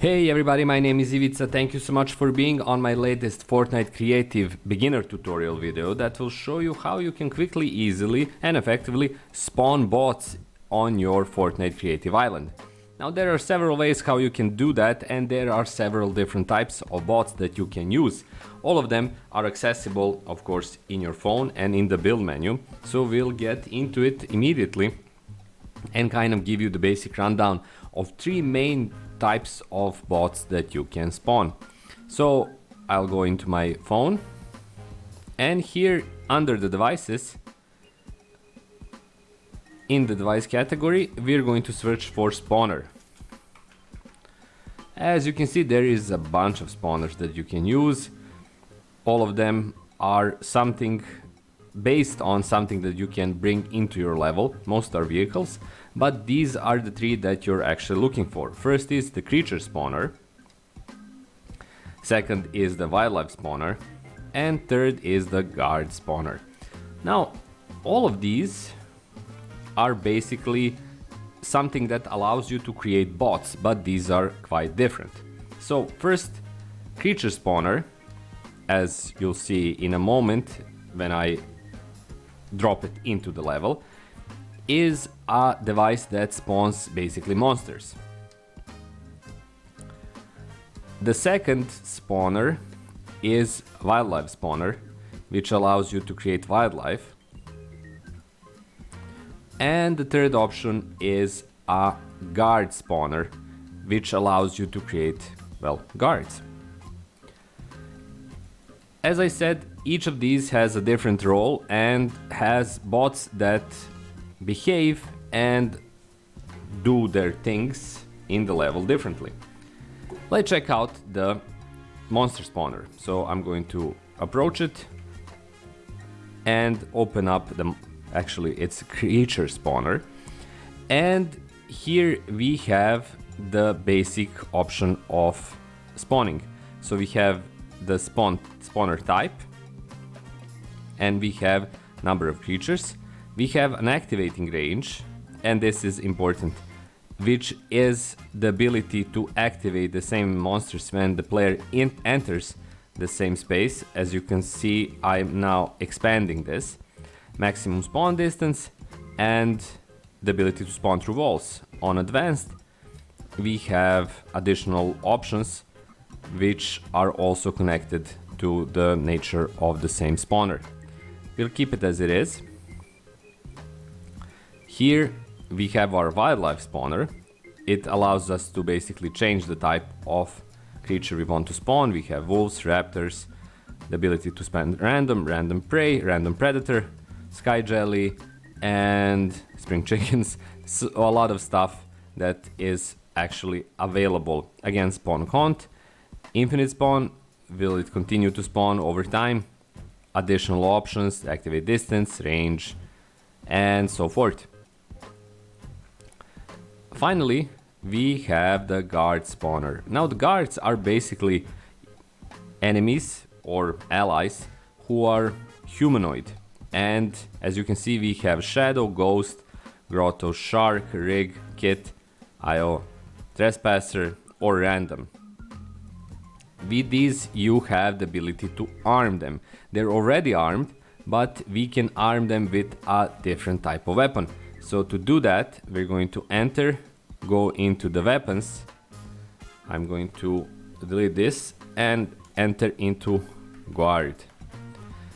Hey everybody, my name is Ivica. Thank you so much for being on my latest Fortnite Creative beginner tutorial video that will show you how you can quickly, easily and effectively spawn bots on your Fortnite Creative Island. Now there are several ways how you can do that, and there are several different types of bots that you can use. All of them are accessible, of course, in your phone and in the build menu. So we'll get into it immediately and kind of give you the basic rundown of three main types of bots that you can spawn. So I'll go into my phone, and here under the devices, in the device category, we're going to search for spawner. As you can see, there is a bunch of spawners that you can use. All of them are something based on something that you can bring into your level. Most are vehicles, but these are the three that you're actually looking for. First is the creature spawner, second is the wildlife spawner, and third is the guard spawner. Now all of these are basically something that allows you to create bots, but these are quite different. So first, creature spawner, as you'll see in a moment when I drop it into the level, is a device that spawns basically monsters. The second spawner is wildlife spawner, which allows you to create wildlife. And the third option is a guard spawner, which allows you to create, well, guards. As I said, each of these has a different role and has bots that behave and do their things in the level differently. Let's check out the monster spawner. So I'm going to approach it and open up the, actually it's creature spawner, and here we have the basic option of spawning. So we have the spawner type, and we have number of creatures. We have an activating range, and this is important, which is the ability to activate the same monsters when the player enters the same space. As you can see, I'm now expanding this. Maximum spawn distance and the ability to spawn through walls. On advanced, we have additional options which are also connected to the nature of the same spawner. We'll keep it as it is. Here we have our wildlife spawner. It allows us to basically change the type of creature we want to spawn. We have wolves, raptors, the ability to spawn random prey, random predator, sky jelly, and spring chickens. So a lot of stuff that is actually available. Again, spawn count, infinite spawn, will it continue to spawn over time, additional options, activate distance, range, and so forth. Finally, we have the guard spawner. Now the guards are basically enemies or allies who are humanoid. And as you can see, we have Shadow, Ghost, Grotto, Shark, Rig, Kit, IO, Trespasser, or Random. With these, you have the ability to arm them. They're already armed, but we can arm them with a different type of weapon. So to do that, we're going to go into the weapons. I'm going to delete this and enter into guard.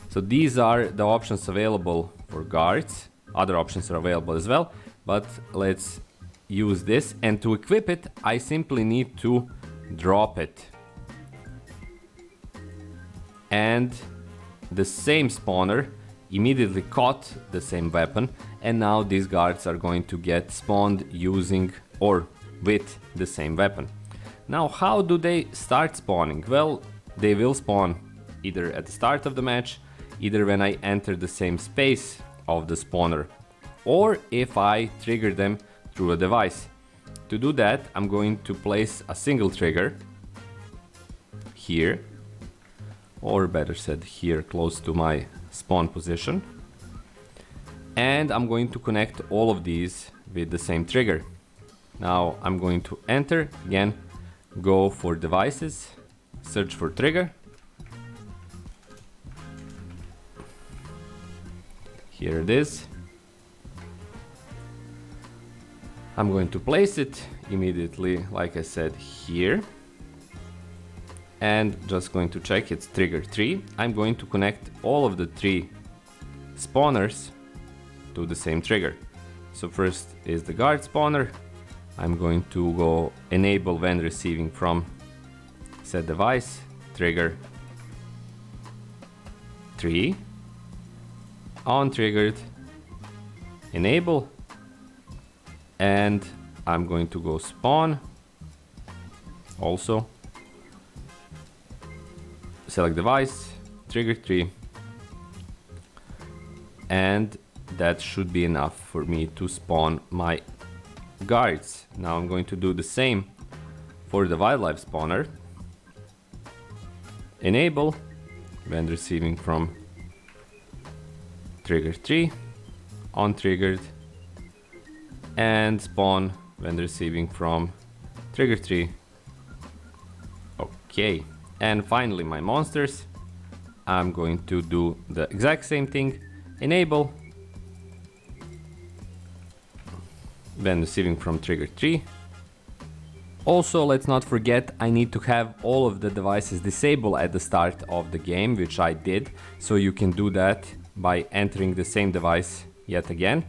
So these are the options available for guards. Other options are available as well, but let's use this. And to equip it, I simply need to drop it. And the same spawner immediately caught the same weapon, and now these guards are going to get spawned using or with the same weapon. Now, how do they start spawning? Well, they will spawn either at the start of the match, either when I enter the same space of the spawner, or if I trigger them through a device. To do that, I'm going to place a single trigger here, or better said, here close to my spawn position, and I'm going to connect all of these with the same trigger. Now I'm going to enter again, go for devices, search for trigger. Here it is. I'm going to place it immediately, like I said, here. And just going to check it's trigger 3. I'm going to connect all of the 3 spawners to the same trigger. So first is the guard spawner. I'm going to go enable when receiving from set device, trigger 3, on triggered, enable, and I'm going to go spawn, also select device, trigger 3, and that should be enough for me to spawn my guards. Now I'm going to do the same for the wildlife spawner. Enable when receiving from trigger 3, on triggered, and spawn when receiving from trigger 3. Okay, and finally my monsters. I'm going to do the exact same thing. Enable when receiving from trigger 3. Also, let's not forget, I need to have all of the devices disabled at the start of the game, which I did. So you can do that by entering the same device yet again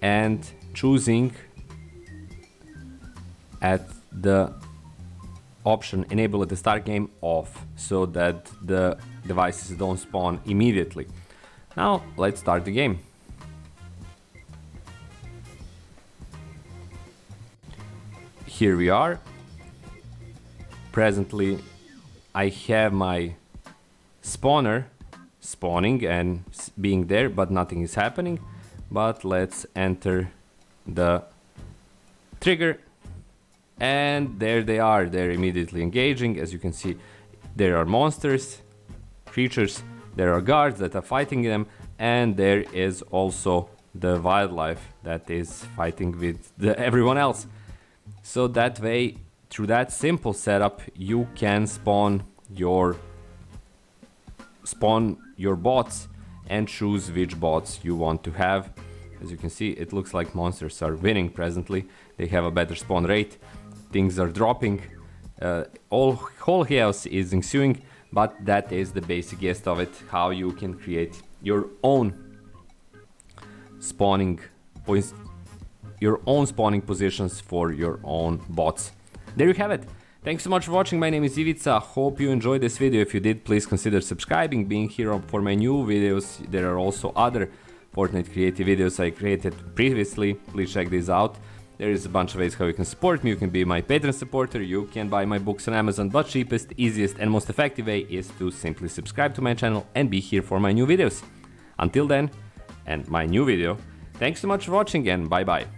and choosing at the option enable at the start game off, so that the devices don't spawn immediately. Now let's start the game. Here we are. Presently I have my spawner spawning and being there, but nothing is happening. But let's enter the trigger, and there they are. They're immediately engaging. As you can see, there are monsters, creatures, there are guards that are fighting them, and there is also the wildlife that is fighting with everyone else. So that way, through that simple setup, you can spawn your bots and choose which bots you want to have. As you can see, it looks like monsters are winning presently. They have a better spawn rate. Things are dropping. Whole chaos is ensuing, but that is the basic gist of it, how you can create your own spawning points, your own spawning positions for your own bots. There you have it. Thanks so much for watching. My name is Ivica. Hope you enjoyed this video. If you did, please consider subscribing, being here for my new videos. There are also other Fortnite creative videos I created previously. Please check these out. There is a bunch of ways how you can support me. You can be my Patreon supporter, you can buy my books on Amazon, but cheapest, easiest and most effective way is to simply subscribe to my channel and be here for my new videos. Until then, and my new video, thanks so much for watching and bye bye.